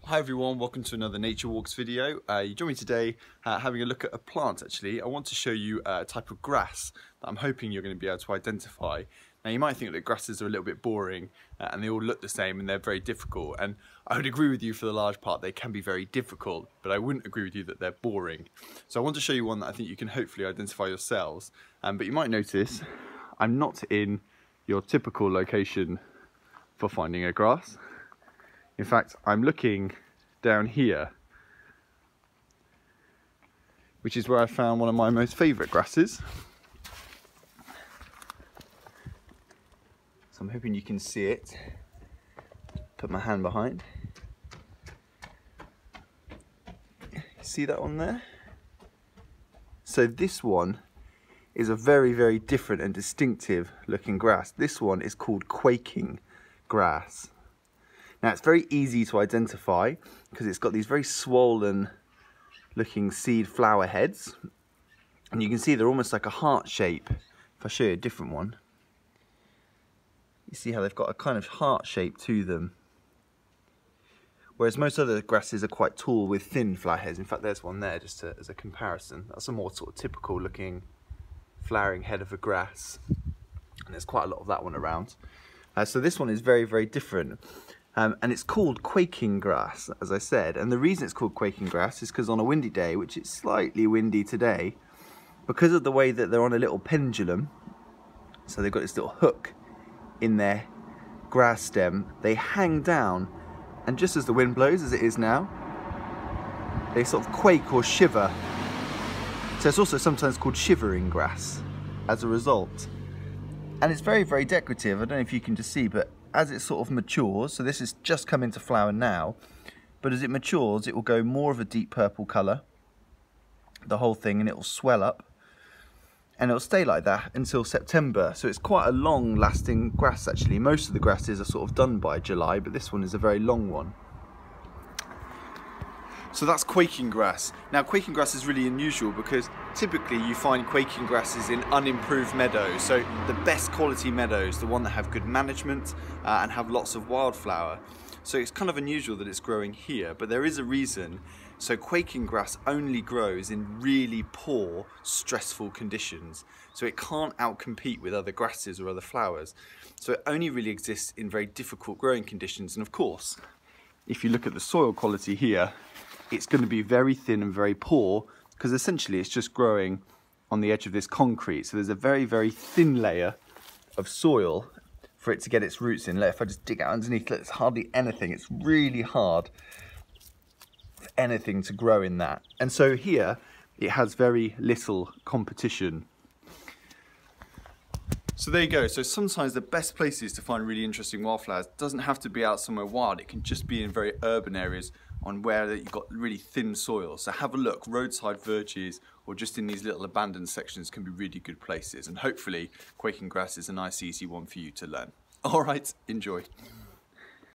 Hi everyone, welcome to another Nature Walks video. You join me today having a look at a plant actually. I want to show you a type of grass that I'm hoping you're going to be able to identify. Now you might think that grasses are a little bit boring and they all look the same and they're very difficult, and I would agree with you for the large part they can be very difficult, but I wouldn't agree with you that they're boring. So I want to show you one that I think you can hopefully identify yourselves, but you might notice I'm not in your typical location for finding a grass. In fact, I'm looking down here, which is where I found one of my most favourite grasses. So I'm hoping you can see it. Put my hand behind. See that one there? So this one is a very, very different and distinctive looking grass. This one is called Quaking Grass. Now it's very easy to identify because it's got these very swollen looking seed flower heads, and you can see they're almost like a heart shape. If I show you a different one, you see how they've got a kind of heart shape to them, whereas most other grasses are quite tall with thin flower heads. In fact, there's one there just as a comparison. That's a more sort of typical looking flowering head of a grass, and there's quite a lot of that one around. So this one is very, very different. And it's called Quaking Grass, as I said, and the reason it's called Quaking Grass is because on a windy day, which is slightly windy today, because of the way that they're on a little pendulum, so they've got this little hook in their grass stem, they hang down, and just as the wind blows, as it is now, they sort of quake or shiver. So it's also sometimes called shivering grass as a result. And it's very, very decorative. I don't know if you can just see, but as it sort of matures, so this has just come into flower now, but as it matures it will go more of a deep purple colour, the whole thing, and it will swell up and it will stay like that until September. So it's quite a long lasting grass actually. Most of the grasses are sort of done by July, but this one is a very long one. So that's quaking grass. Now quaking grass is really unusual because typically you find quaking grasses in unimproved meadows. So the best quality meadows, the one that have good management and have lots of wildflower. So it's kind of unusual that it's growing here, but there is a reason. So quaking grass only grows in really poor, stressful conditions. So it can't outcompete with other grasses or other flowers. So it only really exists in very difficult growing conditions. And of course, if you look at the soil quality here, it's going to be very thin and very poor because essentially it's just growing on the edge of this concrete. So there's a very, very thin layer of soil for it to get its roots in. Look, if I just dig out underneath, look, it's hardly anything. It's really hard for anything to grow in that. And so here it has very little competition. So there you go. So sometimes the best places to find really interesting wildflowers doesn't have to be out somewhere wild. It can just be in very urban areas on where you've got really thin soil. So have a look, roadside verges or just in these little abandoned sections can be really good places, and hopefully quaking grass is a nice easy one for you to learn. All right, enjoy.